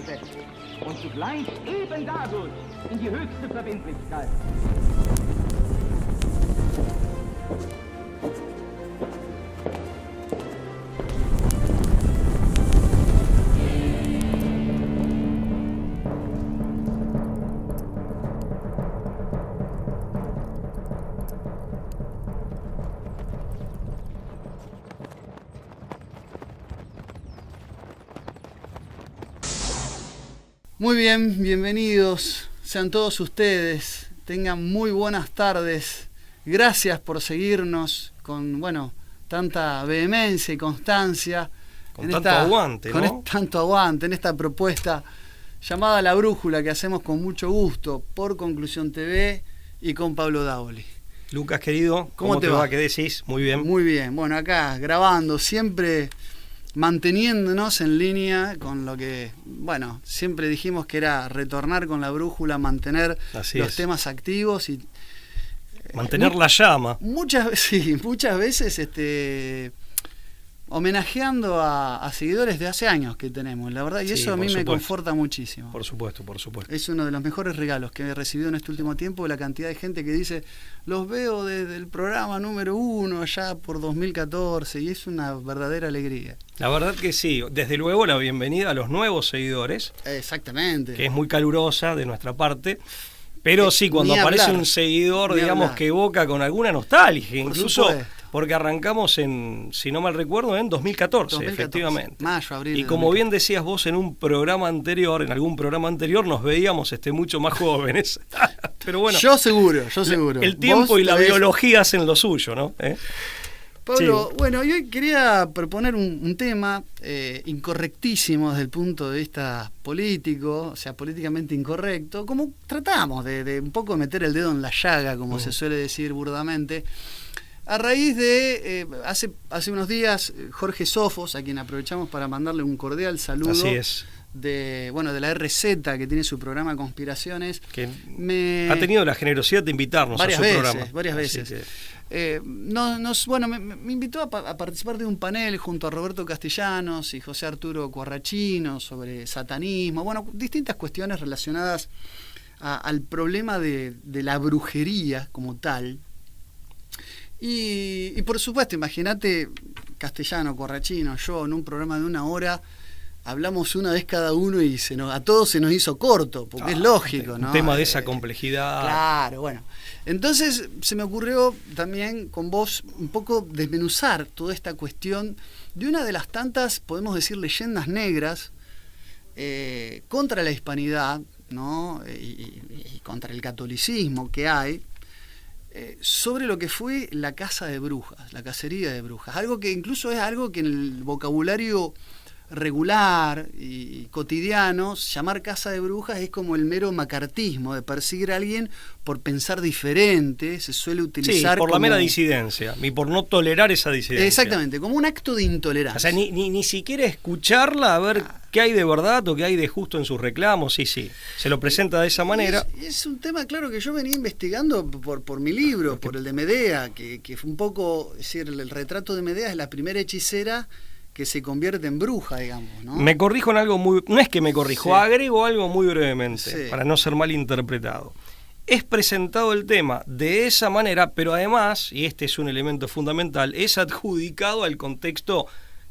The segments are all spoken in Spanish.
Regierte und zugleich eben dadurch in die höchste Verbindlichkeit. Muy bien, bienvenidos sean todos ustedes, tengan muy buenas tardes, gracias por seguirnos con, tanta vehemencia y constancia. Con tanto aguante, ¿no? Con tanto aguante en esta propuesta llamada La Brújula que hacemos con mucho gusto por Conclusión TV y con Pablo Daoli. Lucas, querido, ¿cómo te va? ¿Qué decís? Muy bien. Muy bien, bueno, acá grabando, siempre manteniéndonos en línea con lo que, siempre dijimos que era retornar con La Brújula, mantener temas activos y mantener la llama. Muchas veces homenajeando a seguidores de hace años que tenemos, la verdad, y eso a mí me conforta muchísimo. Por supuesto. Es uno de los mejores regalos que he recibido en este último tiempo, la cantidad de gente que dice, los veo desde el programa número 1 allá por 2014, y es una verdadera alegría. La verdad que sí, desde luego la bienvenida a los nuevos seguidores. Exactamente. Que es muy calurosa de nuestra parte. Pero sí, cuando aparece un seguidor, digamos, que evoca con alguna nostalgia, incluso porque arrancamos si no mal recuerdo, en 2014, efectivamente. Mayo, abril. Y como bien decías vos en algún programa anterior, nos veíamos mucho más jóvenes. Pero bueno. Yo seguro. El tiempo y la biología hacen lo suyo, ¿no? Pablo, y hoy quería proponer un tema incorrectísimo desde el punto de vista político, o sea, políticamente incorrecto, como tratamos de un poco meter el dedo en la llaga, como se suele decir burdamente, a raíz de, hace unos días, Jorge Sofos, a quien aprovechamos para mandarle un cordial saludo. Así es. De la RZ, que tiene su programa Conspiraciones, que ha tenido la generosidad de invitarnos a su programa. Varias veces. Me invitó a participar de un panel junto a Roberto Castellanos y José Arturo Corrachino sobre satanismo, distintas cuestiones relacionadas al problema de la brujería como tal. Y por supuesto, imagínate, Castellano, Corrachino, yo en un programa de 1 hora hablamos una vez cada uno y a todos se nos hizo corto, porque es lógico, ¿no? Un tema de esa complejidad. Claro, Entonces se me ocurrió también con vos un poco desmenuzar toda esta cuestión de una de las tantas, podemos decir, leyendas negras contra la hispanidad, ¿no? Y contra el catolicismo que hay, sobre lo que fue la caza de brujas, la cacería de brujas. Algo que incluso es algo que en el vocabulario regular y cotidiano, llamar caza de brujas es como el mero macartismo de perseguir a alguien por pensar diferente, se suele utilizar por la mera disidencia y por no tolerar esa disidencia. Exactamente, como un acto de intolerancia. O sea, ni siquiera escucharla a ver qué hay de verdad o qué hay de justo en sus reclamos. Sí, se lo presenta de esa manera. Es un tema, claro, que yo venía investigando por mi libro, por el de Medea, que fue un poco, es decir, el retrato de Medea es la primera hechicera que se convierte en bruja, digamos, ¿no? Me corrijo en algo no es que me corrijo, agrego algo muy brevemente, para no ser mal interpretado. Es presentado el tema de esa manera, pero además, y este es un elemento fundamental, es adjudicado al contexto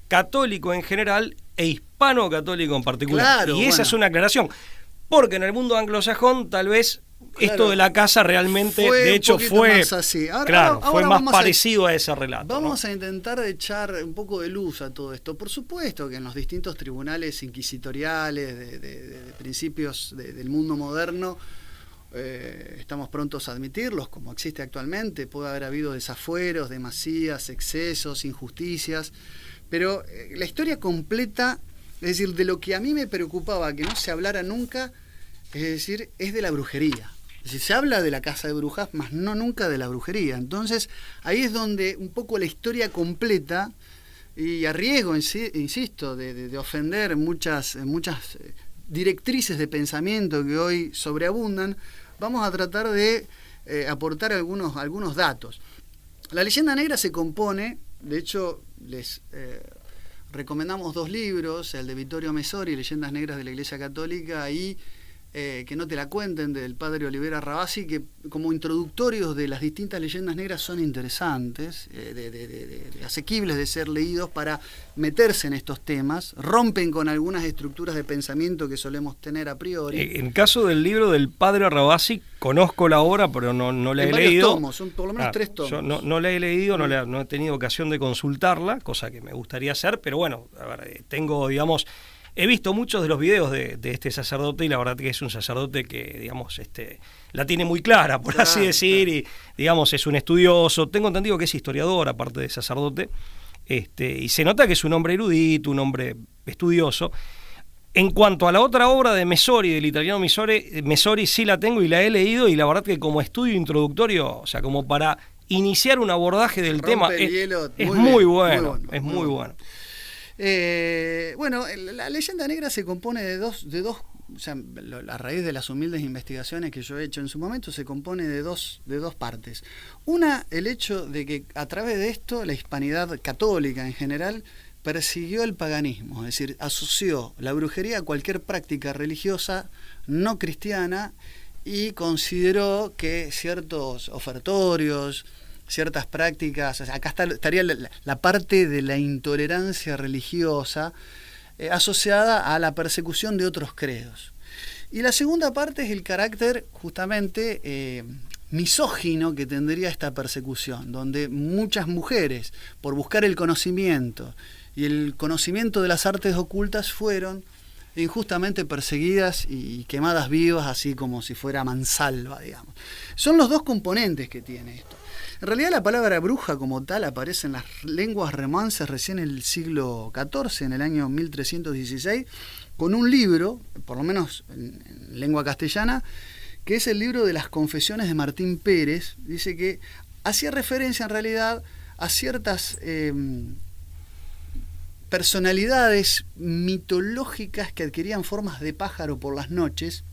católico en general e hispano-católico en particular. Claro, y esa es una aclaración, porque en el mundo anglosajón tal vez esto de la casa realmente, de hecho, fue más así. Ahora fue más parecido a ese relato. Vamos a intentar echar un poco de luz a todo esto. Por supuesto que en los distintos tribunales inquisitoriales de principios del mundo moderno, estamos prontos a admitirlos, como existe actualmente. Puede haber habido desafueros, demasías, excesos, injusticias, pero la historia completa, es decir, de lo que a mí me preocupaba que no se hablara nunca, es decir, es de la brujería. Es decir, se habla de la casa de brujas, mas no nunca de la brujería. Entonces, ahí es donde un poco la historia completa, y a riesgo, insisto, de ofender muchas directrices de pensamiento que hoy sobreabundan, vamos a tratar de aportar algunos datos. La leyenda negra se compone, de hecho, les recomendamos 2 libros, el de Vittorio Messori, Leyendas Negras de la Iglesia Católica, y Que no te la cuenten, del padre Olivera Rabasi, que como introductorios de las distintas leyendas negras son interesantes, asequibles de ser leídos para meterse en estos temas, rompen con algunas estructuras de pensamiento que solemos tener a priori. En caso del libro del padre Rabasi, conozco la obra, pero no la he leído. Tomos, son por lo menos 3 tomos. Yo no la he leído, no he tenido ocasión de consultarla, cosa que me gustaría hacer, pero bueno, a ver, tengo, digamos... He visto muchos de los videos de este sacerdote y la verdad que es un sacerdote que, digamos, la tiene muy clara, por así decir, y, digamos, es un estudioso. Tengo entendido que es historiador, aparte de sacerdote, y se nota que es un hombre erudito, un hombre estudioso. En cuanto a la otra obra de Messori, del italiano Messori, sí la tengo y la he leído, y la verdad que como estudio introductorio, o sea, como para iniciar un abordaje del tema, es muy bueno. Bueno, la leyenda negra se compone de dos, o sea, a raíz de las humildes investigaciones que yo he hecho en su momento, se compone de dos partes. Una, el hecho de que a través de esto la hispanidad católica en general persiguió el paganismo, es decir, asoció la brujería a cualquier práctica religiosa no cristiana y consideró que ciertos ofertorios, ciertas prácticas, o sea, acá estaría la parte de la intolerancia religiosa asociada a la persecución de otros credos. Y la segunda parte es el carácter justamente misógino que tendría esta persecución, donde muchas mujeres, por buscar el conocimiento y el conocimiento de las artes ocultas, fueron injustamente perseguidas y quemadas vivas, así como si fuera mansalva, digamos. Son los dos componentes que tiene esto. En realidad la palabra bruja como tal aparece en las lenguas romances recién en el siglo XIV, en el año 1316, con un libro, por lo menos en lengua castellana, que es el libro de las Confesiones de Martín Pérez. Dice que hacía referencia en realidad a ciertas personalidades mitológicas que adquirían formas de pájaro por las noches,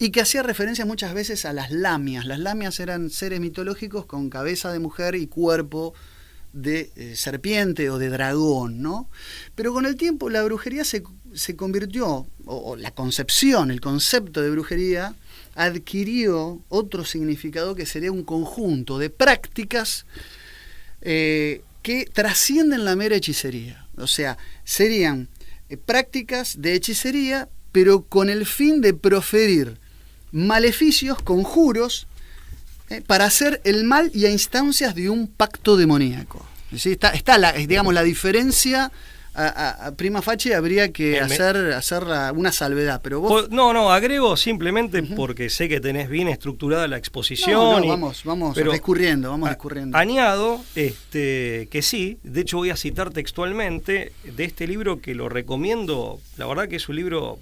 y que hacía referencia muchas veces a las lamias. Las lamias eran seres mitológicos con cabeza de mujer y cuerpo de serpiente o de dragón, ¿no? Pero con el tiempo la brujería se convirtió, o la concepción, el concepto de brujería adquirió otro significado, que sería un conjunto de prácticas que trascienden la mera hechicería. O sea, serían prácticas de hechicería, pero con el fin de proferir maleficios, conjuros, para hacer el mal y a instancias de un pacto demoníaco. ¿Sí? Está la diferencia. A prima facie habría que hacer una salvedad, pero vos... No, agrego simplemente porque sé que tenés bien estructurada la exposición. Vamos discurriendo. Añado que sí, de hecho voy a citar textualmente de este libro, que lo recomiendo, la verdad que es un libro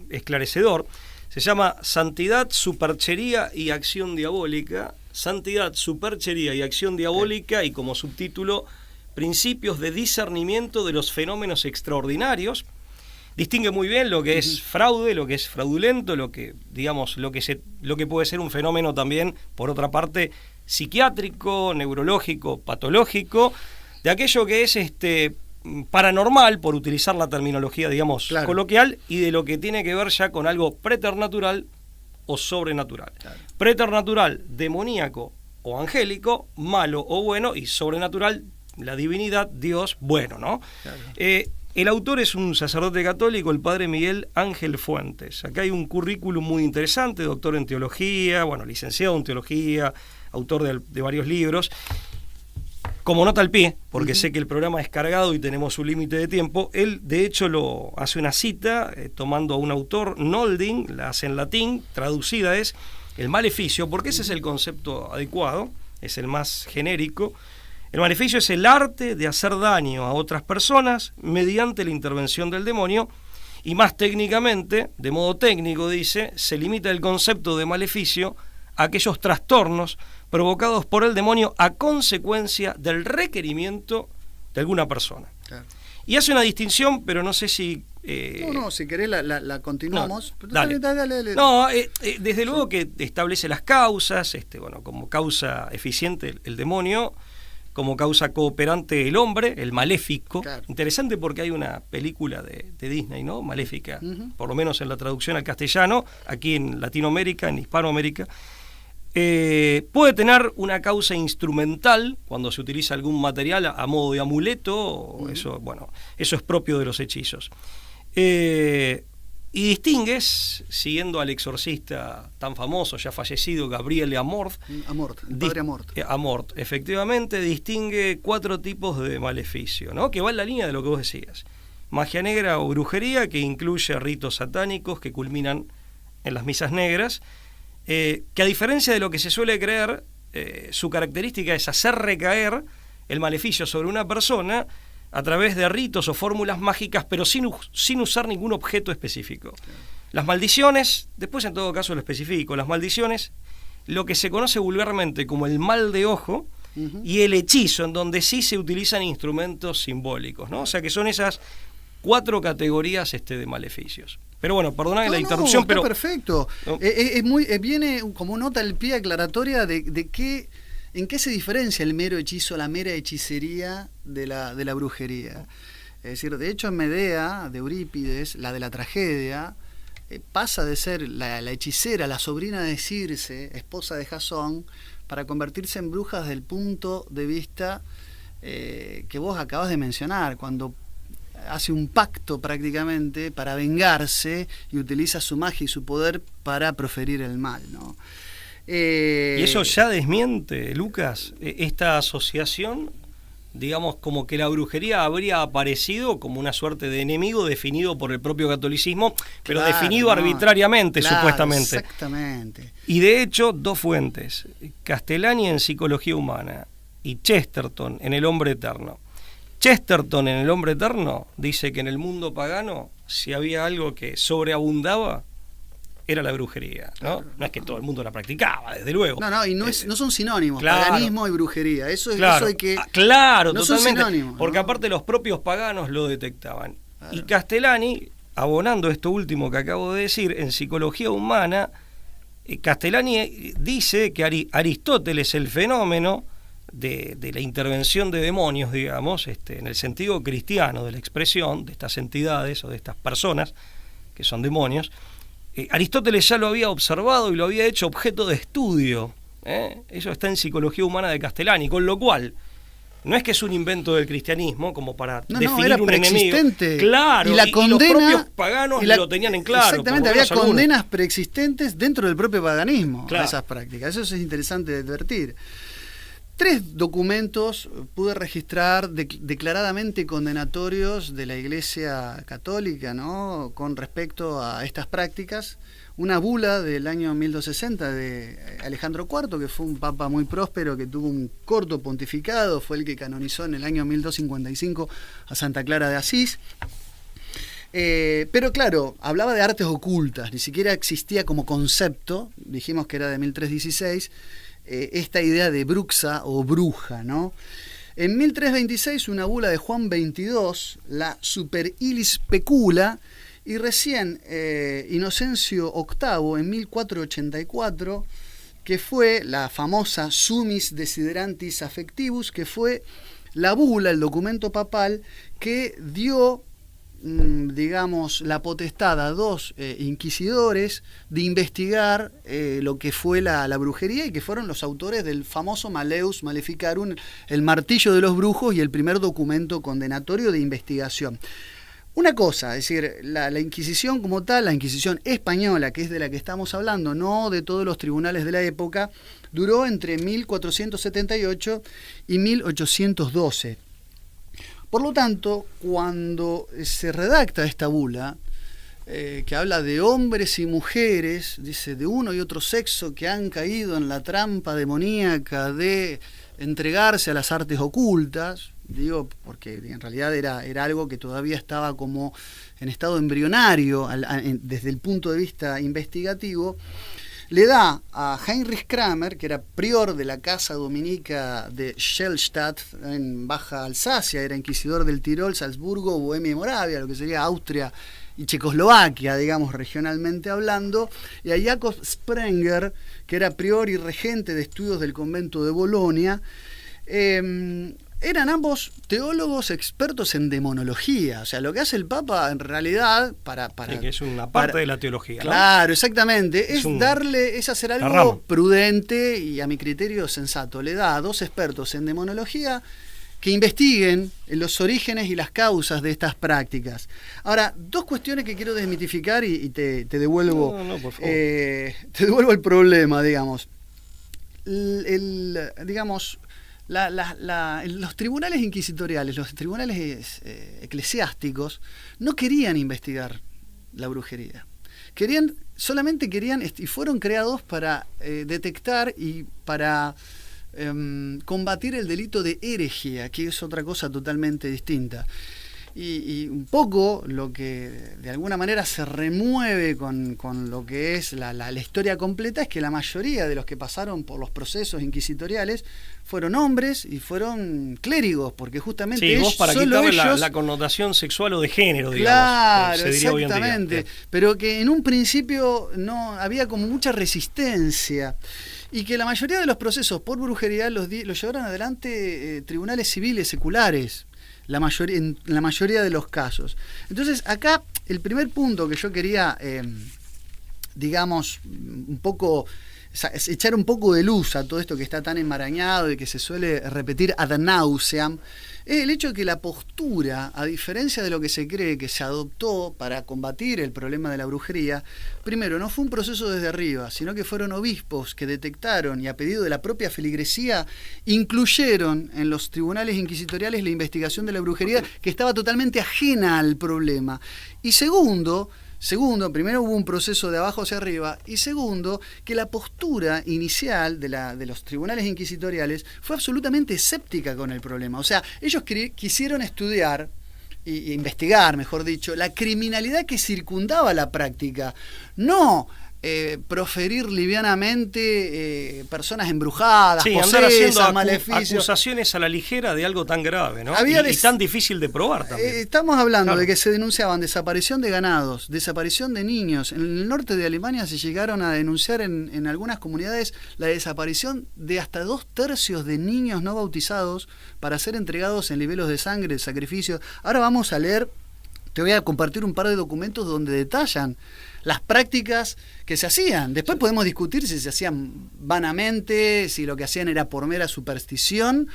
esclarecedor. Se llama Santidad, Superchería y Acción Diabólica. Santidad, Superchería y Acción Diabólica, y como subtítulo, Principios de discernimiento de los fenómenos extraordinarios. Distingue muy bien lo que es fraude, lo que es fraudulento, lo que puede ser un fenómeno también, por otra parte, psiquiátrico, neurológico, patológico, de aquello que es paranormal, por utilizar la terminología, digamos, coloquial, y de lo que tiene que ver ya con algo preternatural o sobrenatural. Claro. Preternatural, demoníaco o angélico, malo o bueno, y sobrenatural, la divinidad, Dios, bueno, ¿no? Claro. El autor es un sacerdote católico, el padre Miguel Ángel Fuentes. Acá hay un currículum muy interesante, doctor en teología, licenciado en teología, autor de varios libros. Como nota al pie, porque sé que el programa es cargado y tenemos un límite de tiempo, él de hecho lo hace una cita tomando a un autor, Nolding, la hace en latín, traducida es el maleficio, porque ese es el concepto adecuado, es el más genérico. El maleficio es el arte de hacer daño a otras personas mediante la intervención del demonio, y más técnicamente, de modo técnico dice, se limita el concepto de maleficio a aquellos trastornos provocados por el demonio a consecuencia del requerimiento de alguna persona. Claro. Y hace una distinción, pero no sé si... si querés la continuamos. No, dale. No, desde luego que establece las causas, como causa eficiente el demonio, como causa cooperante el hombre, el maléfico. Claro. Interesante porque hay una película de Disney, ¿no? Maléfica, por lo menos en la traducción al castellano, aquí en Latinoamérica, en Hispanoamérica. Puede tener una causa instrumental cuando se utiliza algún material a modo de amuleto, eso es propio de los hechizos. Y distingues, siguiendo al exorcista tan famoso, ya fallecido, Gabriel Amorth. El padre Amorth. Amorth, efectivamente, distingue 4 tipos de maleficio, ¿no? Que va en la línea de lo que vos decías. Magia negra o brujería, que incluye ritos satánicos que culminan en las misas negras, que a diferencia de lo que se suele creer, su característica es hacer recaer el maleficio sobre una persona a través de ritos o fórmulas mágicas, pero sin usar ningún objeto específico. Las maldiciones, después en todo caso lo especifico, las maldiciones, lo que se conoce vulgarmente como el mal de ojo, y el hechizo, en donde sí se utilizan instrumentos simbólicos, ¿no? O sea que son esas 4 categorías de maleficios. Pero bueno, perdona la interrupción, está pero... perfecto. ¿no? Viene como nota al pie aclaratoria de qué... ¿En qué se diferencia el mero hechizo, la mera hechicería de la brujería? Es decir, de hecho en Medea, de Eurípides, la de la tragedia, pasa de ser la hechicera, la sobrina de Circe, esposa de Jasón, para convertirse en bruja desde el punto de vista que vos acabas de mencionar, cuando hace un pacto prácticamente para vengarse y utiliza su magia y su poder para proferir el mal, ¿no? Y eso ya desmiente, Lucas, esta asociación, digamos, como que la brujería habría aparecido como una suerte de enemigo definido por el propio catolicismo, pero definido arbitrariamente, supuestamente. Exactamente. Y de hecho, 2 fuentes, Castellani en Psicología Humana y Chesterton en El Hombre Eterno. Chesterton en El Hombre Eterno dice que en el mundo pagano, si había algo que sobreabundaba, era la brujería, ¿no? No es que todo el mundo la practicaba, desde luego. No, y no son sinónimos, claro, paganismo y brujería. Eso hay que... Claro, no totalmente. Son sinónimos, porque ¿no? Aparte los propios paganos lo detectaban. Claro. Y Castellani, abonando esto último que acabo de decir, en Psicología Humana, Castellani dice que Aristóteles, el fenómeno de la intervención de demonios, digamos, en el sentido cristiano de la expresión de estas entidades o de estas personas que son demonios, Aristóteles ya lo había observado y lo había hecho objeto de estudio. Eso está en Psicología Humana de Castellani, con lo cual no es que es un invento del cristianismo como para definir era un enemigo. Claro, y la condena, y los propios paganos lo tenían en claro. Exactamente, había condenas preexistentes dentro del propio paganismo, claro, a esas prácticas. Eso es interesante de advertir. 3 documentos pude registrar declaradamente condenatorios de la Iglesia Católica, ¿no?, con respecto a estas prácticas. Una bula del año 1260 de Alejandro IV, que fue un papa muy próspero, que tuvo un corto pontificado, fue el que canonizó en el año 1255 a Santa Clara de Asís. Pero claro, hablaba de artes ocultas, ni siquiera existía como concepto, dijimos que era de 1316, esta idea de bruxa o bruja, ¿no? En 1326 una bula de Juan XXII, la Super Illis Specula, y recién Inocencio VIII en 1484, que fue la famosa Summis Desiderantis Affectivus, que fue la bula, el documento papal que dio, digamos, la potestad a 2 inquisidores de investigar lo que fue la brujería, y que fueron los autores del famoso Maleus Maleficarum, el martillo de los brujos, y el primer documento condenatorio de investigación. Una cosa, es decir, la Inquisición como tal, la Inquisición española, que es de la que estamos hablando, no de todos los tribunales de la época, duró entre 1478 y 1812. Por lo tanto, cuando se redacta esta bula, que habla de hombres y mujeres, dice, de uno y otro sexo que han caído en la trampa demoníaca de entregarse a las artes ocultas, digo, porque en realidad era algo que todavía estaba como en estado embrionario desde el punto de vista investigativo, le da a Heinrich Kramer, que era prior de la casa dominica de Schellstadt en Baja Alsacia, era inquisidor del Tirol, Salzburgo, Bohemia y Moravia, lo que sería Austria y Checoslovaquia, digamos, regionalmente hablando, y a Jakob Sprenger, que era prior y regente de estudios del convento de Bolonia, eran ambos teólogos expertos en demonología. O sea, lo que hace el Papa en realidad sí, que es una parte de la teología, ¿no? Claro, exactamente. Es hacer algo prudente y a mi criterio sensato. Le da a 2 expertos en demonología que investiguen los orígenes y las causas de estas prácticas. Ahora, 2 cuestiones que quiero desmitificar y te devuelvo. No, por favor. Te devuelvo el problema, digamos. Los tribunales inquisitoriales, los tribunales eclesiásticos, no querían investigar la brujería. Solamente querían, y fueron creados para detectar y para combatir el delito de herejía, que es otra cosa totalmente distinta. Y un poco lo que de alguna manera se remueve con lo que es la historia completa es que la mayoría de los que pasaron por los procesos inquisitoriales fueron hombres y fueron clérigos, porque justamente sí, vos para quitarle la connotación sexual o de género, digamos. Claro, se diría exactamente. Hoy en día. Pero que en un principio no había como mucha resistencia. Y que la mayoría de los procesos por brujería los llevaron adelante tribunales civiles seculares. En la mayoría de los casos. Entonces, acá el primer punto que yo quería, un poco, echar un poco de luz a todo esto que está tan enmarañado y que se suele repetir ad nauseam, es el hecho de que la postura, a diferencia de lo que se cree que se adoptó para combatir el problema de la brujería, primero, no fue un proceso desde arriba, sino que fueron obispos que detectaron y a pedido de la propia feligresía incluyeron en los tribunales inquisitoriales la investigación de la brujería que estaba totalmente ajena al problema. Y segundo, primero hubo un proceso de abajo hacia arriba, y segundo, que la postura inicial de los tribunales inquisitoriales fue absolutamente escéptica con el problema. O sea, ellos quisieron estudiar e investigar, mejor dicho, la criminalidad que circundaba la práctica, no proferir livianamente personas embrujadas, sí, andar haciendo maleficios, acusaciones a la ligera de algo tan grave, ¿no? Y tan difícil de probar también. Estamos hablando de que se denunciaban desaparición de ganados, desaparición de niños. En el norte de Alemania se llegaron a denunciar en algunas comunidades la desaparición de hasta 2/3 de niños no bautizados para ser entregados en libelos de sangre, de sacrificio. Ahora vamos a leer, te voy a compartir un par de documentos donde detallan las prácticas que se hacían. Después podemos discutir si se hacían vanamente, si lo que hacían era por mera superstición.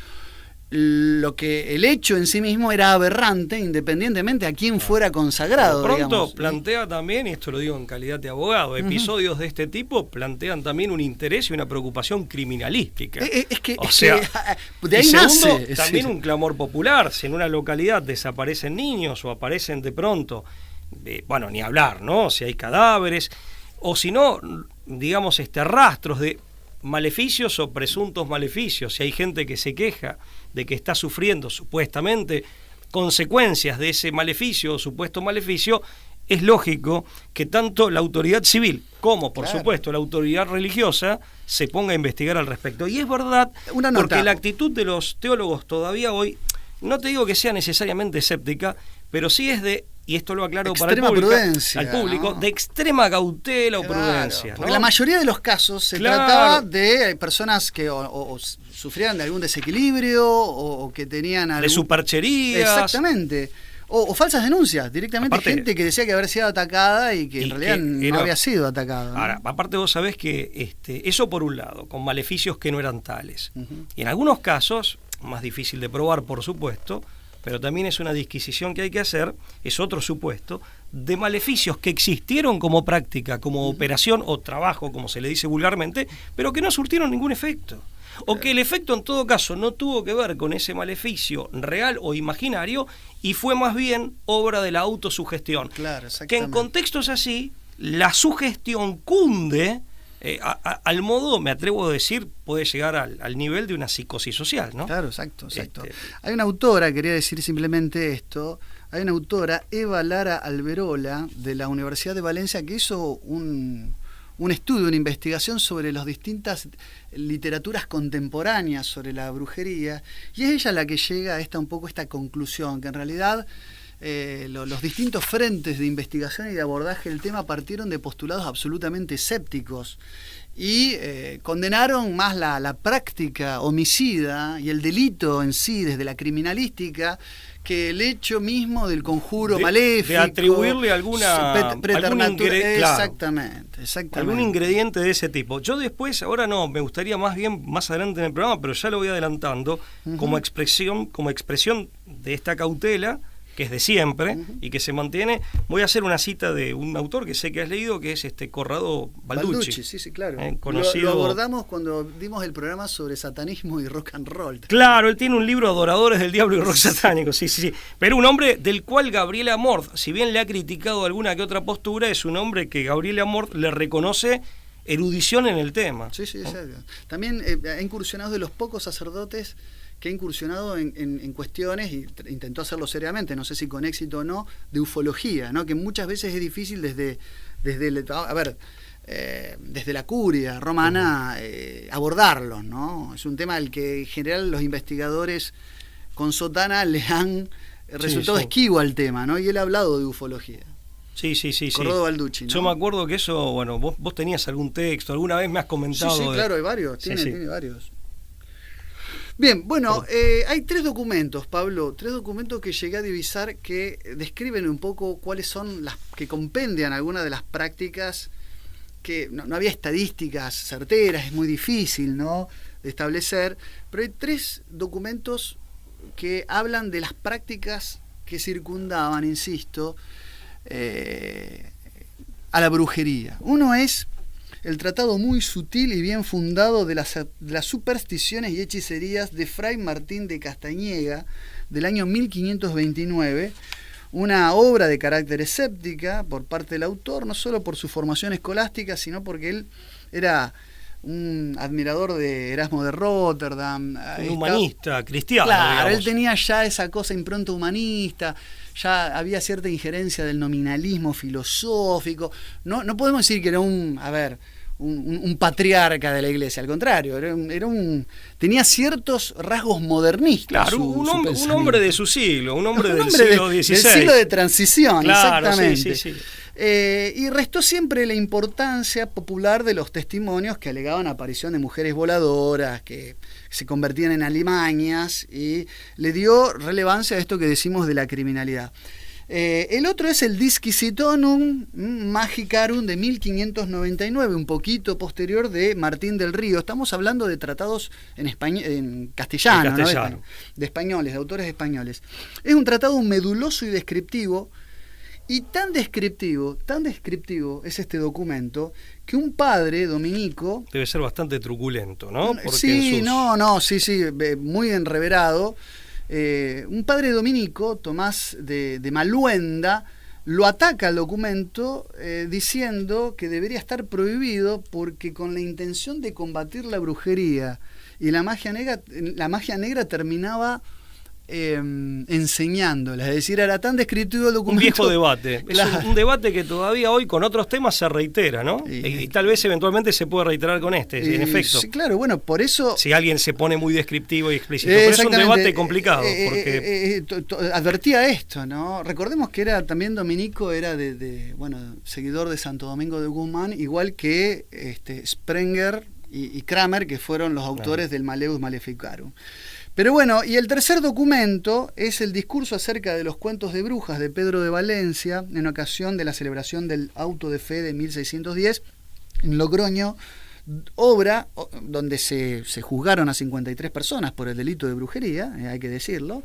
El hecho en sí mismo era aberrante, independientemente a quién fuera consagrado. Pero pronto digamos. Plantea también, y esto lo digo en calidad de abogado, episodios de este tipo plantean también un interés y una preocupación criminalística. De ahí segundo, nace. También un clamor popular. Si en una localidad desaparecen niños o aparecen de pronto, ni hablar, ¿no? Si hay cadáveres, o si no, digamos, rastros de maleficios o presuntos maleficios. Si hay gente que se queja de que está sufriendo supuestamente consecuencias de ese maleficio o supuesto maleficio, es lógico que tanto la autoridad civil como, por supuesto, la autoridad religiosa se ponga a investigar al respecto. Y es verdad, porque la actitud de los teólogos todavía hoy, no te digo que sea necesariamente escéptica, pero sí es de, y esto lo aclaro para el público, al público, ¿no? De extrema cautela o prudencia. Porque ¿no? la mayoría de los casos se trataba de personas que o sufrían de algún desequilibrio o que tenían de supercherías. Exactamente. O falsas denuncias, directamente. Aparte, gente que decía que había sido atacada y que en realidad no había sido atacada, ¿no? Ahora, aparte vos sabés que eso por un lado, con maleficios que no eran tales. Y en algunos casos, más difícil de probar, por supuesto, pero también es una disquisición que hay que hacer, es otro supuesto, de maleficios que existieron como práctica, como operación o trabajo, como se le dice vulgarmente, pero que no surtieron ningún efecto. O que el efecto en todo caso no tuvo que ver con ese maleficio real o imaginario y fue más bien obra de la autosugestión. Claro, que en contextos así, la sugestión cunde al modo, me atrevo a decir, puede llegar al nivel de una psicosis social, ¿no? Claro, exacto. Hay una autora, quería decir simplemente esto, hay una autora, Eva Lara Alberola, de la Universidad de Valencia, que hizo un estudio, una investigación sobre las distintas literaturas contemporáneas sobre la brujería, y es ella la que llega a esta conclusión, que en realidad los distintos frentes de investigación y de abordaje del tema partieron de postulados absolutamente escépticos y condenaron más la práctica homicida y el delito en sí desde la criminalística que el hecho mismo del conjuro maléfico. De atribuirle alguna exactamente. Algún ingrediente de ese tipo. Yo después, ahora no, me gustaría más bien más adelante en el programa, pero ya lo voy adelantando, como expresión de esta cautela, que es de siempre y que se mantiene. Voy a hacer una cita de un autor que sé que has leído, que es Corrado Balducci. Sí, claro. Conocido... Lo abordamos cuando dimos el programa sobre satanismo y rock and roll. Claro, él tiene un libro, Adoradores del Diablo y Rock Satánico, sí. Pero un hombre del cual Gabriela Mort, si bien le ha criticado alguna que otra postura, es un hombre que Gabriela Mort le reconoce erudición en el tema. Sí, exacto. También ha incursionado de los pocos sacerdotes que ha incursionado en cuestiones, y intentó hacerlo seriamente, no sé si con éxito o no, de ufología, ¿no? Que muchas veces es difícil desde la curia romana abordarlos, ¿no? Es un tema al que en general los investigadores con sotana le han resultado esquivo al tema, ¿no? Y él ha hablado de ufología. Sí. Corrado Balducci, ¿no? Yo me acuerdo que eso, bueno, vos tenías algún texto, alguna vez me has comentado. Sí, claro, hay varios, tiene varios. Bien, bueno, hay 3 documentos, Pablo, 3 documentos que llegué a divisar que describen un poco cuáles son las que compendian algunas de las prácticas que no había estadísticas certeras, es muy difícil, ¿no?, de establecer, pero hay 3 documentos que hablan de las prácticas que circundaban, insisto, a la brujería. Uno es el tratado muy sutil y bien fundado de las supersticiones y hechicerías de Fray Martín de Castañeda, del año 1529, una obra de carácter escéptica por parte del autor, no solo por su formación escolástica, sino porque él era un admirador de Erasmo de Rotterdam. Un humanista, cristiano. Claro, digamos. él tenía ya esa cosa impronta humanista, ya había cierta injerencia del nominalismo filosófico. No podemos decir que era un patriarca de la iglesia, al contrario, tenía ciertos rasgos modernistas. Claro, un hombre de su siglo, un hombre del siglo XVI. Del siglo de transición, claro, exactamente. Sí. Y restó siempre la importancia popular de los testimonios que alegaban aparición de mujeres voladoras, que se convertían en alimañas, y le dio relevancia a esto que decimos de la criminalidad. El otro es el Disquisitonum Magicarum de 1599, un poquito posterior, de Martín del Río. Estamos hablando de tratados en castellano, ¿no? De españoles, de autores españoles. Es un tratado meduloso y descriptivo, y tan descriptivo es este documento, que un padre dominico... Debe ser bastante truculento, ¿no? Porque sí, muy enreverado. Un padre dominico, Tomás de Maluenda, lo ataca al documento diciendo que debería estar prohibido porque con la intención de combatir la brujería y la magia negra terminaba enseñándola. Es decir, era tan descriptivo el documento. Un viejo debate. Claro. Es un debate que todavía hoy con otros temas se reitera, ¿no? Y tal vez eventualmente se puede reiterar con en efecto. Sí, claro, bueno, por eso... Si alguien se pone muy descriptivo y explícito. Pero es un debate complicado. Porque... advertía esto, ¿no? Recordemos que era también dominico, era seguidor de Santo Domingo de Guzmán, igual que Sprenger y Kramer, que fueron los autores del Maleus Maleficarum. Pero bueno, y el tercer documento es el discurso acerca de los cuentos de brujas de Pedro de Valencia, en ocasión de la celebración del auto de fe de 1610 en Logroño, obra donde se juzgaron a 53 personas por el delito de brujería, hay que decirlo.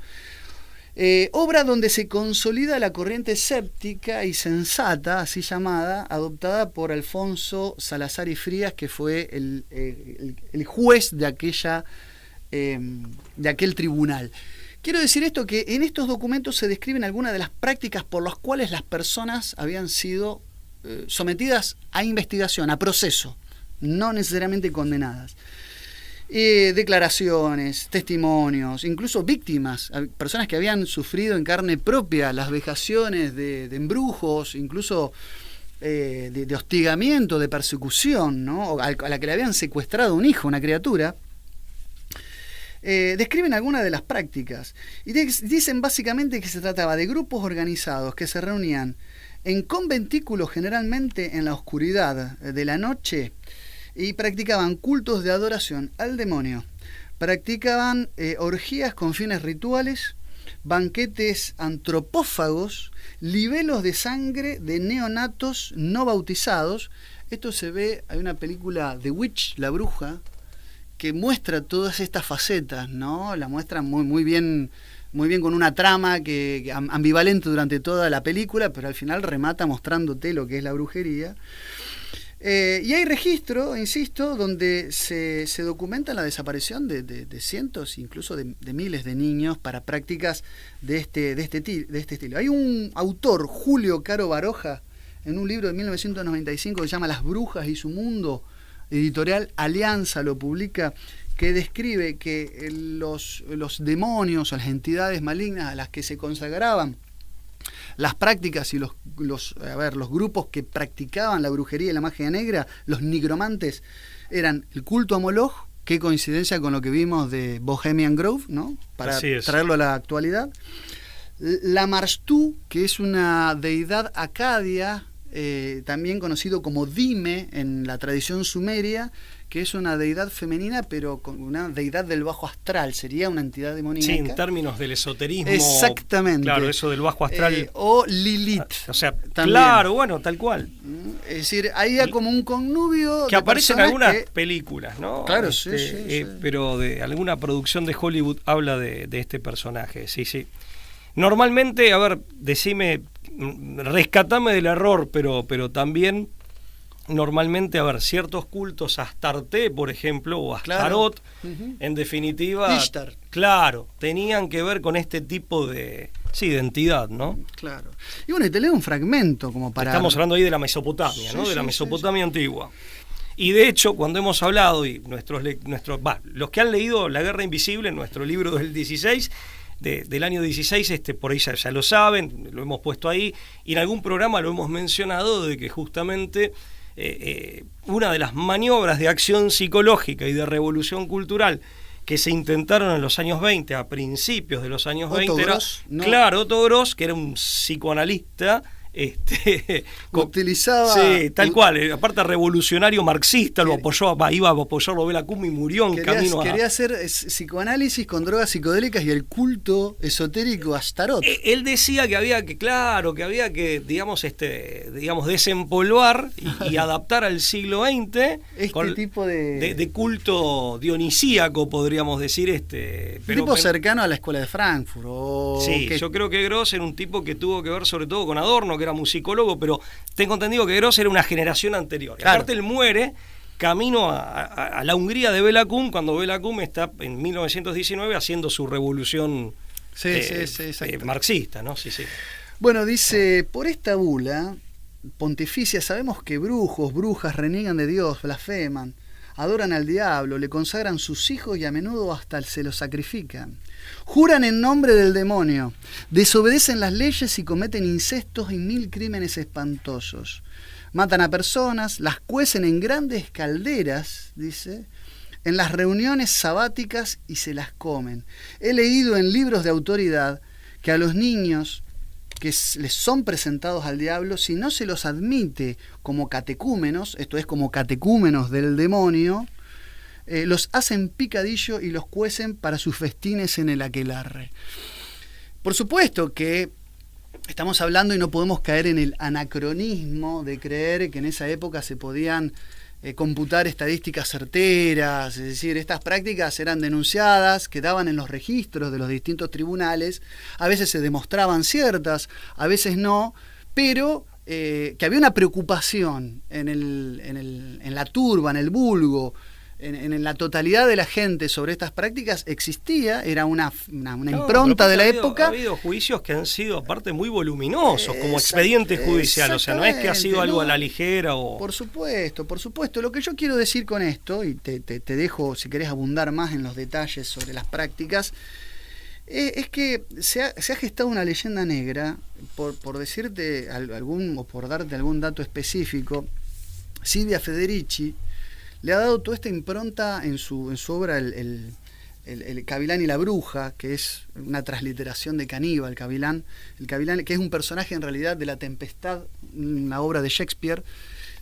Obra donde se consolida la corriente escéptica y sensata, así llamada, adoptada por Alfonso Salazar y Frías, que fue el juez de aquel tribunal. Quiero decir esto, que en estos documentos se describen algunas de las prácticas por las cuales las personas habían sido sometidas a investigación, a proceso, no necesariamente condenadas. Declaraciones, testimonios, incluso víctimas, personas que habían sufrido en carne propia las vejaciones de embrujos, incluso de hostigamiento, de persecución, ¿no? A la que le habían secuestrado un hijo, una criatura. Describen algunas de las prácticas y dicen básicamente que se trataba de grupos organizados que se reunían en conventículos, generalmente en la oscuridad de la noche, y practicaban cultos de adoración al demonio. Practicaban orgías con fines rituales, banquetes antropófagos, libelos de sangre de neonatos no bautizados. Esto se ve, hay una película The Witch, La Bruja, que muestra todas estas facetas, ¿no? La muestra muy bien con una trama que ambivalente durante toda la película, pero al final remata mostrándote lo que es la brujería. Y hay registro, insisto, donde se documenta la desaparición de cientos, incluso de miles de niños para prácticas de este estilo. Hay un autor, Julio Caro Baroja, en un libro de 1995 que se llama Las brujas y su mundo, editorial Alianza lo publica, que describe que los demonios o las entidades malignas a las que se consagraban las prácticas y los grupos que practicaban la brujería y la magia negra, los nigromantes, eran el culto a Moloch, qué coincidencia con lo que vimos de Bohemian Grove, ¿no? Para traerlo a la actualidad. La Marstú, que es una deidad acadia, también conocido como Dime en la tradición sumeria, que es una deidad femenina, pero con una deidad del bajo astral, sería una entidad demoníaca. Sí, en términos del esoterismo. Exactamente. Claro, eso del bajo astral. O Lilith. O sea, también. Claro, bueno, tal cual. Es decir, ahí hay como un connubio que aparece en algunas películas, ¿no? Claro, sí. Pero de alguna producción de Hollywood habla de este personaje, sí. Normalmente, a ver, decime, rescatame del error, pero también normalmente, a ver, ciertos cultos, Astarte, por ejemplo, o Astarot, claro. En definitiva, Ishtar. Claro, tenían que ver con este tipo de identidad, ¿no? Claro. Y bueno, y te leo un fragmento como para... Estamos hablando ahí de la Mesopotamia, ¿no? De la Mesopotamia antigua. Y de hecho, cuando hemos hablado, y los que han leído La Guerra Invisible, nuestro libro del 16, del año 16, por ahí ya lo saben, lo hemos puesto ahí, y en algún programa lo hemos mencionado, de que justamente una de las maniobras de acción psicológica y de revolución cultural que se intentaron en los años 20, a principios de los años 20, era, ¿no? Claro, Otto Gross, que era un psicoanalista, utilizaba... Sí, tal cual, aparte revolucionario marxista, lo apoyó, iba a apoyarlo Bela Kun y murió en camino a... Quería hacer psicoanálisis con drogas psicodélicas y el culto esotérico Astarot. Él decía que había que digamos, desempolvar y adaptar al siglo XX tipo de culto dionisíaco, podríamos decir, tipo cercano a la escuela de Frankfurt. Yo creo que Gross era un tipo que tuvo que ver sobre todo con Adorno, que era musicólogo, pero tengo entendido que Gross era una generación anterior. Claro. Aparte él muere camino a la Hungría de Bela Kun, cuando Bela Kun está en 1919 haciendo su revolución marxista, ¿no? Sí. Bueno, dice, por esta bula pontificia sabemos que brujos, brujas reniegan de Dios, blasfeman, adoran al diablo, le consagran sus hijos y a menudo hasta se los sacrifican. Juran en nombre del demonio, desobedecen las leyes y cometen incestos y 1000 crímenes espantosos. Matan a personas, las cuecen en grandes calderas, dice, en las reuniones sabáticas y se las comen. He leído en libros de autoridad que a los niños que les son presentados al diablo, si no se los admite como catecúmenos, esto es como catecúmenos del demonio, los hacen picadillo y los cuecen para sus festines en el aquelarre. Por supuesto que estamos hablando y no podemos caer en el anacronismo de creer que en esa época se podían computar estadísticas certeras, es decir, estas prácticas eran denunciadas, quedaban en los registros de los distintos tribunales, a veces se demostraban ciertas, a veces no, pero que había una preocupación en la turba, en el vulgo, en la totalidad de la gente sobre estas prácticas existía, era una impronta de la época. Ha habido juicios que han sido aparte muy voluminosos, como expediente judicial, o sea, no es que ha sido algo a la ligera o... Por supuesto. Lo que yo quiero decir con esto, y te dejo si querés abundar más en los detalles sobre las prácticas, es que se ha gestado una leyenda negra, por decirte o por darte algún dato específico. Silvia Federici le ha dado toda esta impronta en su obra el Gavilán y la Bruja, que es una transliteración de Caníbal, el Gavilán, que es un personaje en realidad de La Tempestad, una obra de Shakespeare,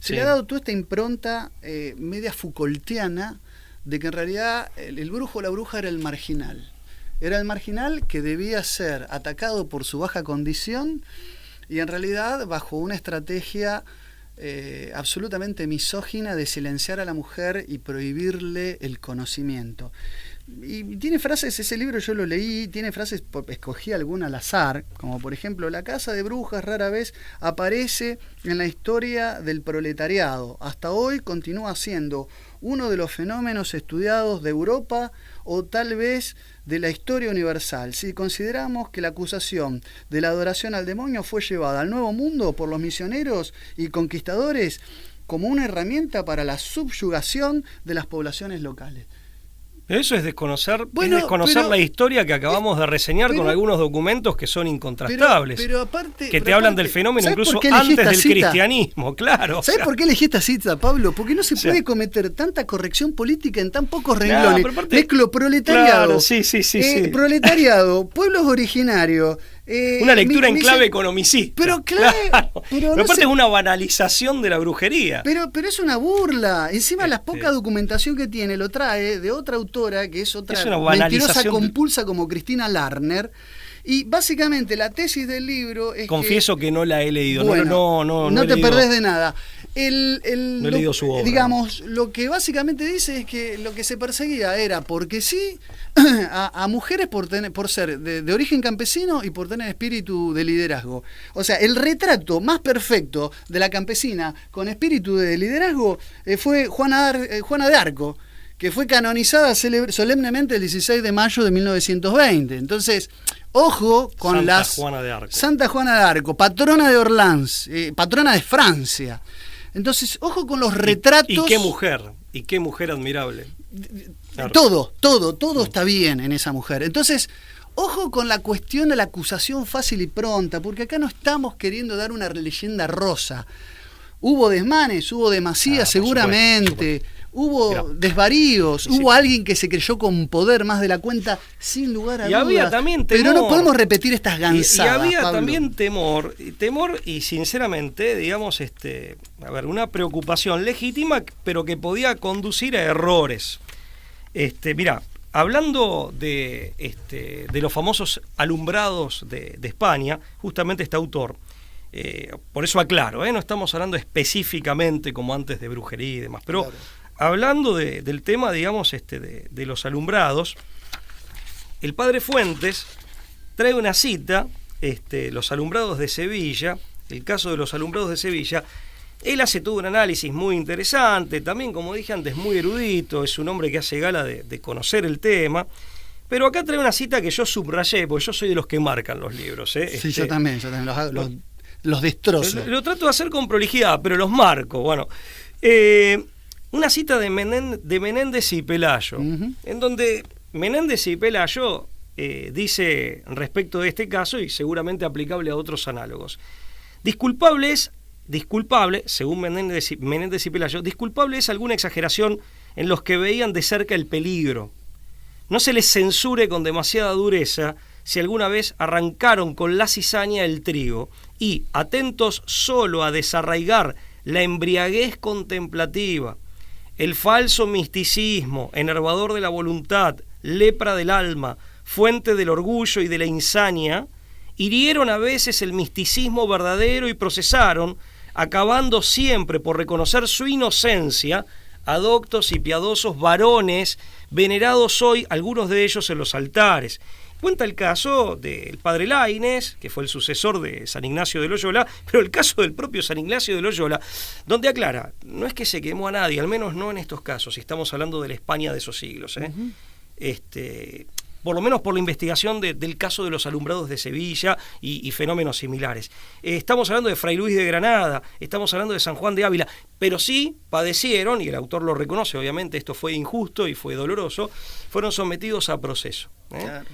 Se le ha dado toda esta impronta media Foucaultiana de que en realidad el brujo o la bruja era el marginal. Era el marginal que debía ser atacado por su baja condición y en realidad bajo una estrategia absolutamente misógina de silenciar a la mujer y prohibirle el conocimiento. Y tiene frases, ese libro yo lo leí, tiene frases, escogí alguna al azar, como por ejemplo, la casa de brujas rara vez aparece en la historia del proletariado. Hasta hoy continúa siendo uno de los fenómenos estudiados de Europa o tal vez de la historia universal, si consideramos que la acusación de la adoración al demonio fue llevada al Nuevo Mundo por los misioneros y conquistadores como una herramienta para la subyugación de las poblaciones locales. Eso es desconocer, la historia que acabamos de reseñar con algunos documentos que son incontrastables. Pero aparte, que te hablan del fenómeno incluso antes del cristianismo, claro. ¿Sabes por qué elegí esta cita, Pablo? Porque no se puede cometer tanta corrección política en tan pocos renglones. Mezclo proletariado, proletariado, pueblos originarios. Una lectura en clave economicista. Pero claro. Pero aparte es una banalización de la brujería. Pero es una burla. Encima la poca documentación que tiene lo trae de otra autora que es otra mentirosa compulsa como Cristina Larner. Y básicamente la tesis del libro es Confieso que no la he leído. Bueno, no te perdés de nada. No he leído su obra. Digamos, lo que básicamente dice es que lo que se perseguía era porque sí a mujeres por ser de origen campesino y por tener espíritu de liderazgo. O sea, el retrato más perfecto de la campesina con espíritu de liderazgo fue Juana de Arco, que fue canonizada solemnemente el 16 de mayo de 1920. Entonces, ojo con Santa Juana de Arco, patrona de Orleans, patrona de Francia. Entonces, ojo con los retratos. Y qué mujer admirable. Claro. Todo está bien en esa mujer. Entonces, ojo con la cuestión de la acusación fácil y pronta, porque acá no estamos queriendo dar una leyenda rosa. Hubo desmanes, hubo demasías seguramente. Hubo desvaríos, hubo alguien que se creyó con poder más de la cuenta, sin lugar a dudas. Había también temor. Pero no podemos repetir estas gansadas, Y había Pablo. también temor y sinceramente, digamos, una preocupación legítima, pero que podía conducir a errores. Mirá, hablando de los famosos alumbrados de España, justamente este autor, por eso aclaro, no estamos hablando específicamente como antes de brujería y demás, pero claro. Hablando del tema, digamos, de los alumbrados, el padre Fuentes trae una cita, los alumbrados de Sevilla, el caso de los alumbrados de Sevilla. Él hace todo un análisis muy interesante, también, como dije antes, muy erudito, es un hombre que hace gala de conocer el tema, pero acá trae una cita que yo subrayé, porque yo soy de los que marcan los libros. Sí, yo también los destrozo. Lo trato de hacer con prolijidad, pero los marco. Bueno, una cita de Menéndez y Pelayo, en donde Menéndez y Pelayo dice respecto de este caso, y seguramente aplicable a otros análogos: disculpable, según Menéndez y Pelayo, disculpable es alguna exageración en los que veían de cerca el peligro. No se les censure con demasiada dureza si alguna vez arrancaron con la cizaña el trigo y, atentos solo a desarraigar la embriaguez contemplativa, el falso misticismo, enervador de la voluntad, lepra del alma, fuente del orgullo y de la insania, hirieron a veces el misticismo verdadero y procesaron, acabando siempre por reconocer su inocencia, a doctos y piadosos varones, venerados hoy algunos de ellos en los altares. Cuenta el caso del padre Laínez, que fue el sucesor de San Ignacio de Loyola, pero el caso del propio San Ignacio de Loyola, donde aclara, no es que se quemó a nadie, al menos no en estos casos, si estamos hablando de la España de esos siglos, por lo menos por la investigación del caso de los alumbrados de Sevilla y fenómenos similares. Estamos hablando de Fray Luis de Granada, estamos hablando de San Juan de Ávila, pero sí padecieron, y el autor lo reconoce, obviamente esto fue injusto y fue doloroso, fueron sometidos a proceso. Claro.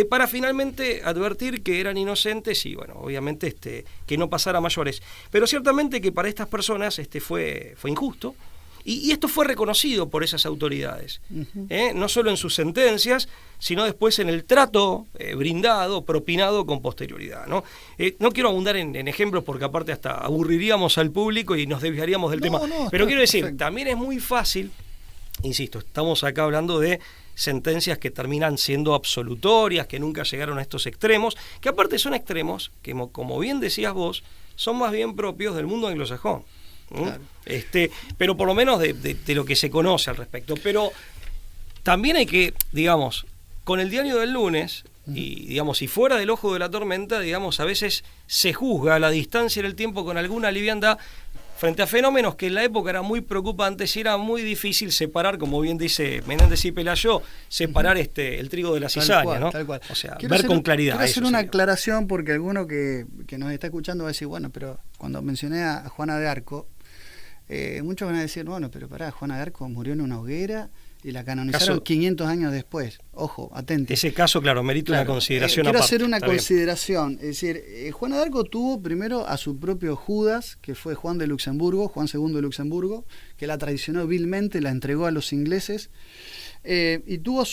Para finalmente advertir que eran inocentes y, bueno, obviamente que no pasara a mayores. Pero ciertamente que para estas personas fue injusto, Y esto fue reconocido por esas autoridades, no solo en sus sentencias, sino después en el trato brindado, propinado con posterioridad, ¿no? No quiero abundar en ejemplos porque aparte hasta aburriríamos al público y nos desviaríamos del tema. Pero quiero decir, perfecto. También es muy fácil, insisto, estamos acá hablando de sentencias que terminan siendo absolutorias, que nunca llegaron a estos extremos, que aparte son extremos que, como bien decías vos, son más bien propios del mundo anglosajón. Claro. Pero por lo menos de lo que se conoce al respecto. Pero también hay que, digamos, con el diario del lunes, y digamos, y fuera del ojo de la tormenta, digamos, a veces se juzga a la distancia en el tiempo con alguna liviandad frente a fenómenos que en la época eran muy preocupantes y era muy difícil separar, como bien dice Menéndez y Pelayo, separar el trigo de la cizaña, ¿no? Tal cual. O sea, ver con claridad. Quiero hacer una aclaración porque alguno que nos está escuchando va a decir, bueno, pero cuando mencioné a Juana de Arco, muchos van a decir, bueno, pero pará, Juana de Arco murió en una hoguera y la canonizaron 500 años después. Ojo, atento. Ese caso, claro, merita una consideración quiero aparte. Hacer una consideración. Es decir, Juana de Arco tuvo primero a su propio Judas, que fue Juan de Luxemburgo, Juan II de Luxemburgo, que la traicionó vilmente, la entregó a los ingleses, y tuvo a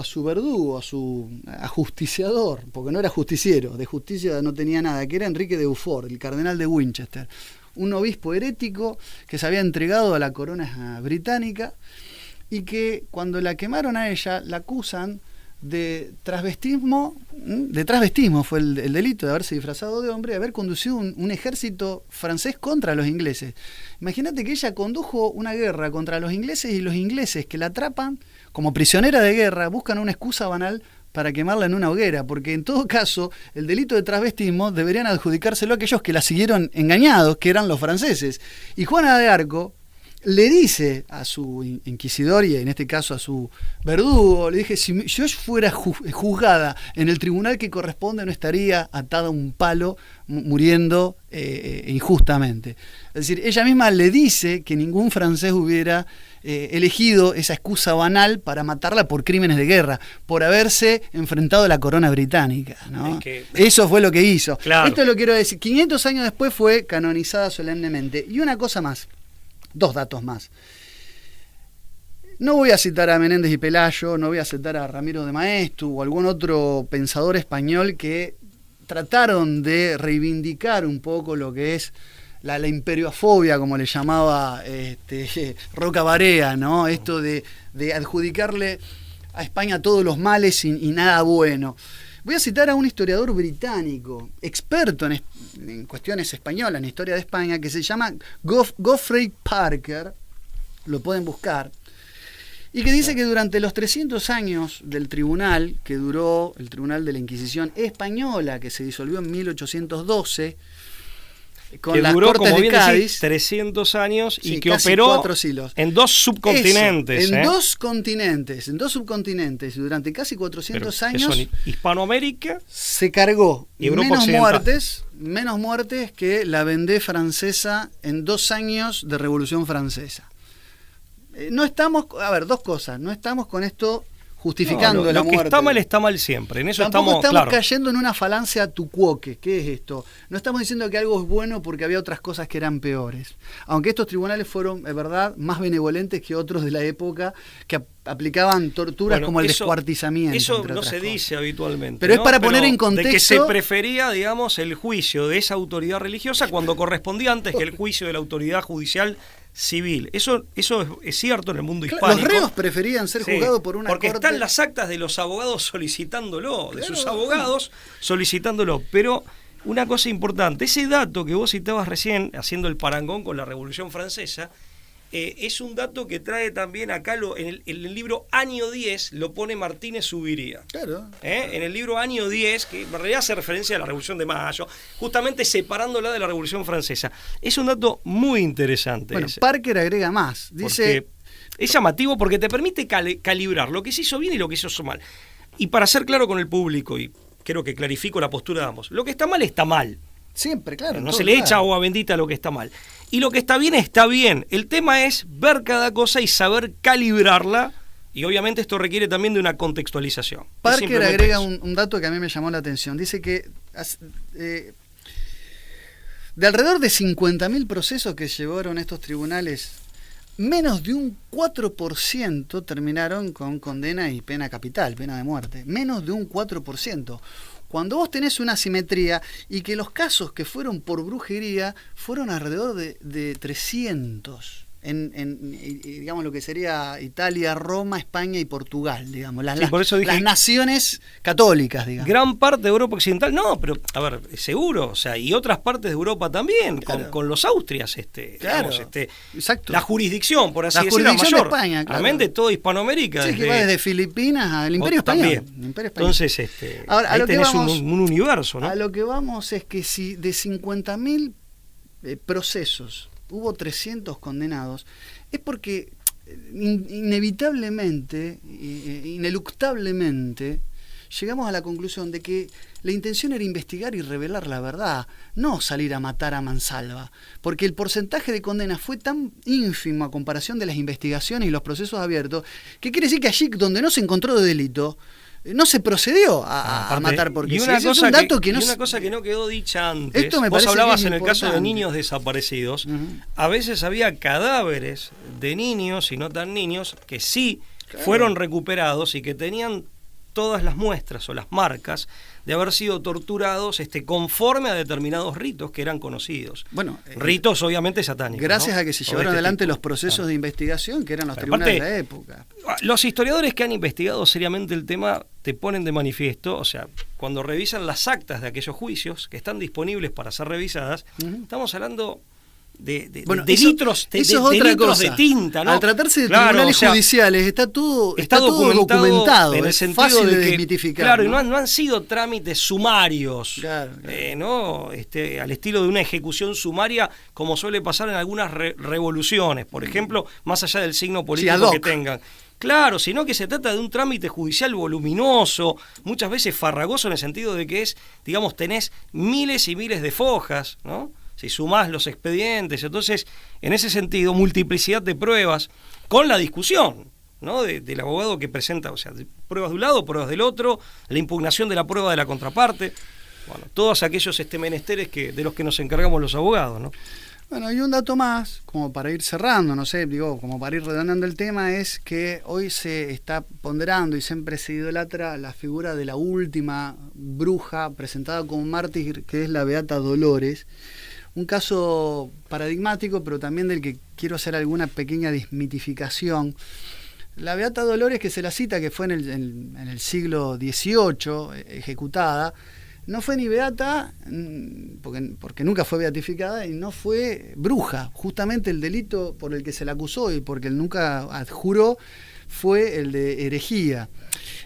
su verdugo, a su ajusticiador, porque no era justiciero, de justicia no tenía nada, que era Enrique de Beaufort, el cardenal de Winchester, un obispo herético que se había entregado a la corona británica, y que cuando la quemaron a ella la acusan de transvestismo fue el delito de haberse disfrazado de hombre y haber conducido un ejército francés contra los ingleses. Imagínate que ella condujo una guerra contra los ingleses y los ingleses que la atrapan como prisionera de guerra buscan una excusa banal para quemarla en una hoguera, porque en todo caso el delito de transvestismo deberían adjudicárselo a aquellos que la siguieron engañados, que eran los franceses. Y Juana de Arco le dice a su inquisidor y en este caso a su verdugo, le dije, si yo fuera juzgada en el tribunal que corresponde no estaría atada a un palo muriendo injustamente. Es decir, ella misma le dice que ningún francés hubiera elegido esa excusa banal para matarla por crímenes de guerra, por haberse enfrentado a la corona británica, ¿no? Eso fue lo que hizo. Claro. Esto lo quiero decir, 500 años después fue canonizada solemnemente. Y una cosa más, 2 datos más. No voy a citar a Menéndez y Pelayo, no voy a citar a Ramiro de Maeztu o algún otro pensador español que trataron de reivindicar un poco lo que es la imperiofobia, como le llamaba Roca Barea, ¿no? Esto de adjudicarle a España todos los males y nada bueno. Voy a citar a un historiador británico, experto en cuestiones españolas, en historia de España, que se llama Geoffrey Parker, lo pueden buscar, y que dice que durante los 300 años del tribunal, que duró el Tribunal de la Inquisición Española, que se disolvió en 1812, con las Cortes de Cádiz, 300 años y que operó en 2 subcontinentes. En 2 continentes, en 2 subcontinentes, durante casi 400 años. Son Hispanoamérica se cargó y Europa Occidental. Menos muertes que la Vendée francesa en 2 años de Revolución Francesa. No estamos, 2 cosas, no estamos con esto justificando la muerte. Lo que está mal siempre. En eso Tampoco estamos claro, cayendo en una falacia tucuoque. ¿Qué es esto? No estamos diciendo que algo es bueno porque había otras cosas que eran peores. Aunque estos tribunales fueron, es verdad, más benevolentes que otros de la época que aplicaban torturas como el descuartizamiento. Eso no se dice habitualmente. Pero es para poner en contexto. De que se prefería, digamos, el juicio de esa autoridad religiosa cuando correspondía antes que el juicio de la autoridad judicial civil. Eso es cierto en el mundo hispánico. Los reos preferían ser juzgados por una porque corte. Están las actas de los abogados solicitándolo, de sus abogados solicitándolo. Pero una cosa importante, ese dato que vos citabas recién, haciendo el parangón con la Revolución Francesa, es un dato que trae también acá en el libro Año 10, lo pone Martínez Zubiría. Claro. En el libro Año 10, que en realidad hace referencia a la Revolución de Mayo, justamente separándola de la Revolución Francesa. Es un dato muy interesante. Bueno, Parker agrega más. Dice, es llamativo porque te permite calibrar lo que se hizo bien y lo que se hizo mal. Y para ser claro con el público, y creo que clarifico la postura de ambos, lo que está mal está mal. Siempre, claro. No se le echa agua bendita a lo que está mal. Y lo que está bien está bien. El tema es ver cada cosa y saber calibrarla. Y obviamente esto requiere también de una contextualización. Parker agrega un dato que a mí me llamó la atención. Dice que de alrededor de 50.000 procesos que llevaron estos tribunales menos de un 4% terminaron con condena y pena capital, pena de muerte. Menos de un 4%. Cuando vos tenés una asimetría y que los casos que fueron por brujería fueron alrededor de 300 digamos lo que sería Italia, Roma, España y Portugal, digamos, por eso dije, las naciones católicas, digamos. Gran parte de Europa Occidental, no, pero a ver, seguro, o sea, y otras partes de Europa también, claro, con los Austrias, claro, digamos, exacto, la jurisdicción, por así decirlo, mayor, de España, claro, realmente toda Hispanoamérica. Sí, que va desde Filipinas al Imperio Español. Imperio Español. Entonces, ahora, ahí tenés un universo, ¿no? A lo que vamos es que si de 50.000 procesos hubo 300 condenados, es porque inevitablemente, ineluctablemente, llegamos a la conclusión de que la intención era investigar y revelar la verdad, no salir a matar a mansalva, porque el porcentaje de condenas fue tan ínfimo a comparación de las investigaciones y los procesos abiertos, que quiere decir que allí donde no se encontró de delito, no se procedió a matar, porque una es un dato que no... Y una cosa que no quedó dicha antes, esto me vos hablabas en el importante. caso de niños desaparecidos, a veces había cadáveres de niños y no tan niños que sí, claro, fueron recuperados y que tenían todas las muestras o las marcas de haber sido torturados conforme a determinados ritos que eran conocidos. Bueno, ritos obviamente satánicos. Gracias, ¿no?, a que se llevaron adelante tipo los procesos de investigación, que eran los tribunales de la época. Los historiadores que han investigado seriamente el tema te ponen de manifiesto, o sea, cuando revisan las actas de aquellos juicios que están disponibles para ser revisadas, estamos hablando de litros de tinta, ¿no? Al tratarse de tribunales judiciales está todo documentado, en el sentido fácil de de que, desmitificar. claro, ¿no? y no han sido trámites sumarios, claro. ¿no? Al estilo de una ejecución sumaria, como suele pasar en algunas revoluciones, por ejemplo, más allá del signo político que tengan. Claro, sino que se trata de un trámite judicial voluminoso, muchas veces farragoso en el sentido de que es, digamos, tenés miles y miles de fojas, ¿no? Si sumás los expedientes, entonces, en ese sentido, multiplicidad de pruebas con la discusión, ¿no?, del abogado que presenta, o sea, pruebas de un lado, pruebas del otro, la impugnación de la prueba de la contraparte, bueno, todos aquellos menesteres de los que nos encargamos los abogados, ¿no? Bueno, y un dato más, como para ir cerrando, no sé, como para ir redondeando el tema, es que hoy se está ponderando y siempre se idolatra la figura de la última bruja presentada como mártir, que es la Beata Dolores. Un caso paradigmático, pero también del que quiero hacer alguna pequeña desmitificación. La Beata Dolores, que se la cita, que fue en el siglo XVIII ejecutada, no fue ni beata, porque nunca fue beatificada, y no fue bruja. Justamente el delito por el que se la acusó y porque él nunca adjuró fue el de herejía.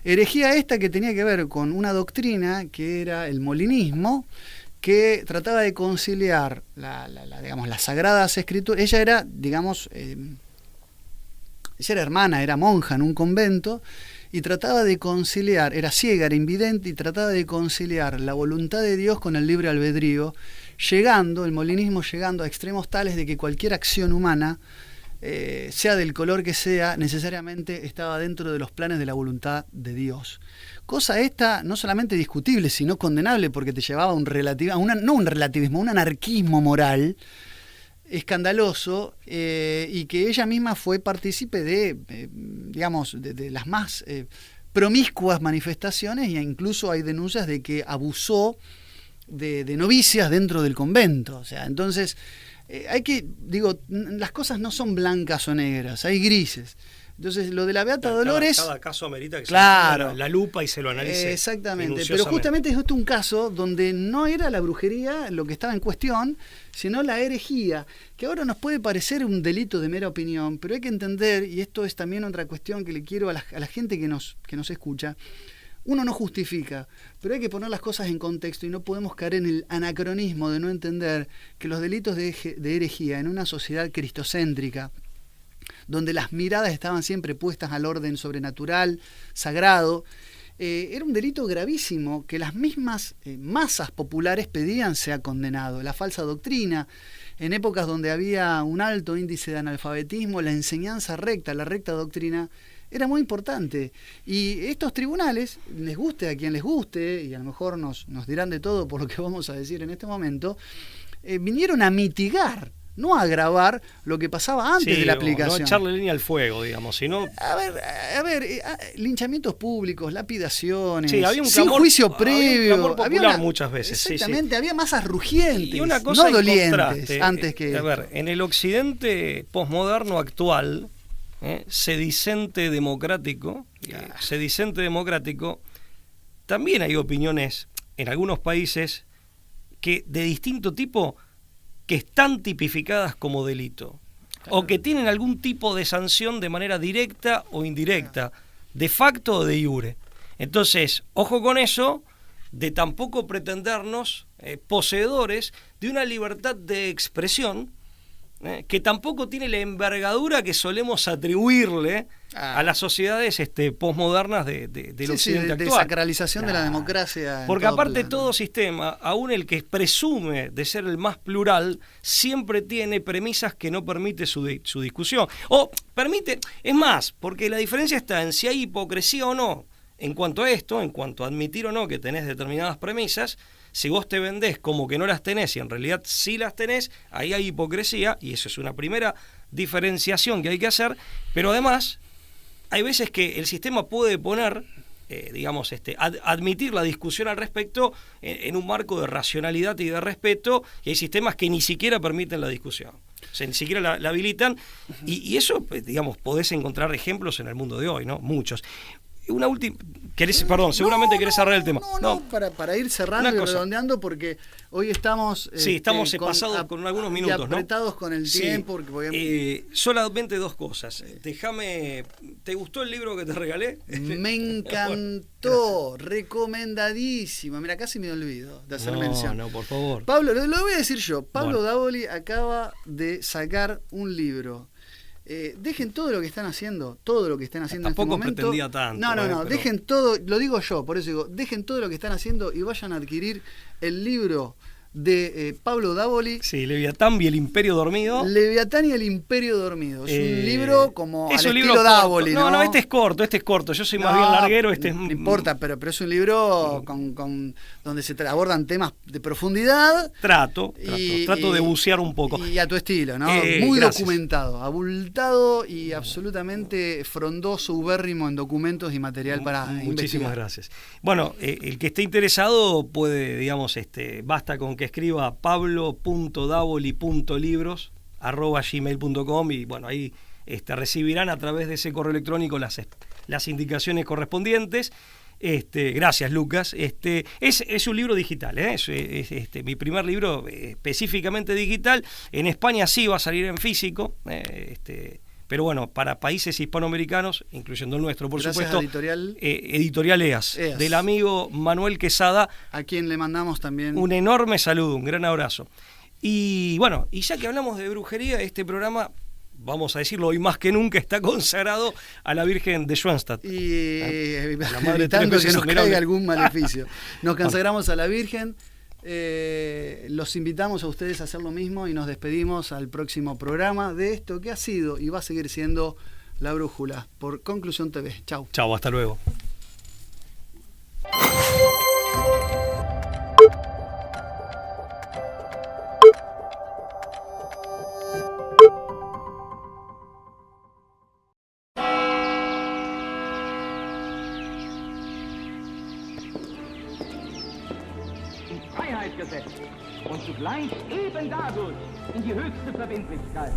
Herejía esta que tenía que ver con una doctrina que era el molinismo, que trataba de conciliar digamos, las sagradas escrituras. Ella era, digamos, ella era hermana, era monja en un convento, y trataba de conciliar, era ciega, era invidente, y trataba de conciliar la voluntad de Dios con el libre albedrío, el molinismo llegando a extremos tales de que cualquier acción humana, sea del color que sea, necesariamente estaba dentro de los planes de la voluntad de Dios. Cosa esta no solamente discutible, sino condenable, porque te llevaba a un relativismo, un anarquismo moral escandaloso, y que ella misma fue partícipe de las más promiscuas manifestaciones, e incluso hay denuncias de que abusó de novicias dentro del convento. O sea, entonces las cosas no son blancas o negras, hay grises. Entonces, lo de la Beata Dolores... Cada caso amerita que claro, se ponga la lupa y se lo analice. Exactamente, pero justamente es un caso donde no era la brujería lo que estaba en cuestión, sino la herejía, que ahora nos puede parecer un delito de mera opinión, pero hay que entender, y esto es también otra cuestión que le quiero a la gente que nos escucha, uno no justifica, pero hay que poner las cosas en contexto y no podemos caer en el anacronismo de no entender que los delitos de herejía en una sociedad cristocéntrica, donde las miradas estaban siempre puestas al orden sobrenatural, sagrado, era un delito gravísimo que las mismas masas populares pedían sea condenado. La falsa doctrina, en épocas donde había un alto índice de analfabetismo, la enseñanza recta, la recta doctrina, era muy importante. Y estos tribunales, les guste a quien les guste, y a lo mejor nos dirán de todo por lo que vamos a decir en este momento, vinieron a mitigar no agravar lo que pasaba antes de la aplicación. No echarle leña al fuego, digamos, sino... A ver, linchamientos públicos, lapidaciones, sí, había un sin clamor, juicio previo. Había un clamor popular muchas veces. Exactamente, había masas rugientes, y una cosa no dolientes, antes que... A ver, en el occidente posmoderno actual, sedicente democrático, también hay opiniones en algunos países que de distinto tipo que están tipificadas como delito, o que tienen algún tipo de sanción de manera directa o indirecta, de facto o de iure. Entonces, ojo con eso, de tampoco pretendernos poseedores de una libertad de expresión que tampoco tiene la envergadura que solemos atribuirle a las sociedades posmodernas del occidente actual. De sacralización de la democracia. Porque aparte todo sistema, aún el que presume de ser el más plural, siempre tiene premisas que no permite su discusión. O permite, es más, porque la diferencia está en si hay hipocresía o no en cuanto a esto, en cuanto a admitir o no que tenés determinadas premisas. Si vos te vendés como que no las tenés y en realidad sí las tenés, ahí hay hipocresía, y eso es una primera diferenciación que hay que hacer. Pero además, hay veces que el sistema puede poner, admitir la discusión al respecto en un marco de racionalidad y de respeto, y hay sistemas que ni siquiera permiten la discusión. O sea, ni siquiera la habilitan, y eso, podés encontrar ejemplos en el mundo de hoy, ¿no? Muchos. Una última... seguramente querés cerrar el tema. No, para ir cerrando y redondeando, porque hoy estamos... Sí, estamos pasados con algunos minutos, apretados con el tiempo. Porque solamente dos cosas. Déjame... ¿Te gustó el libro que te regalé? Me encantó, recomendadísimo. Mira, casi me olvido de hacer mención. No, por favor. Pablo, lo voy a decir yo. Pablo Davoli acaba de sacar un libro. Dejen todo lo que están haciendo, en este momento. Tampoco pretendía tanto. No, pero... dejen todo, lo digo yo, por eso digo, dejen todo lo que están haciendo y vayan a adquirir el libro de Pablo Davoli. Sí, Leviatán y el Imperio Dormido. Leviatán y el Imperio Dormido. Es un libro como es al un estilo libro Davoli, ¿no? No, este es corto. Yo soy más bien larguero. No importa, pero es un libro con donde se abordan temas de profundidad. Trato de bucear un poco. Y a tu estilo, ¿no? Muy gracias. Documentado, abultado y absolutamente frondoso, ubérrimo en documentos y material para Muchísimas investigar. Gracias. Bueno, el que esté interesado puede, basta con que escriba pablo.davoli.libros@gmail.com y bueno, ahí recibirán a través de ese correo electrónico las indicaciones correspondientes. Gracias, Lucas. Es un libro digital, es mi primer libro específicamente digital. En España sí va a salir en físico, pero bueno, para países hispanoamericanos, incluyendo el nuestro, por supuesto. Editorial EAS, del amigo Manuel Quesada, a quien le mandamos también un enorme saludo, un gran abrazo. Y bueno, y ya que hablamos de brujería, este programa, vamos a decirlo, hoy más que nunca está consagrado a la Virgen de Schoenstatt. Y evitando que nos caiga algún maleficio. Nos consagramos a la Virgen. Los invitamos a ustedes a hacer lo mismo y nos despedimos al próximo programa de esto que ha sido y va a seguir siendo La Brújula por Conclusión TV. Chau. Chau, hasta luego. Gesetz und zugleich eben dadurch in die höchste Verbindlichkeit.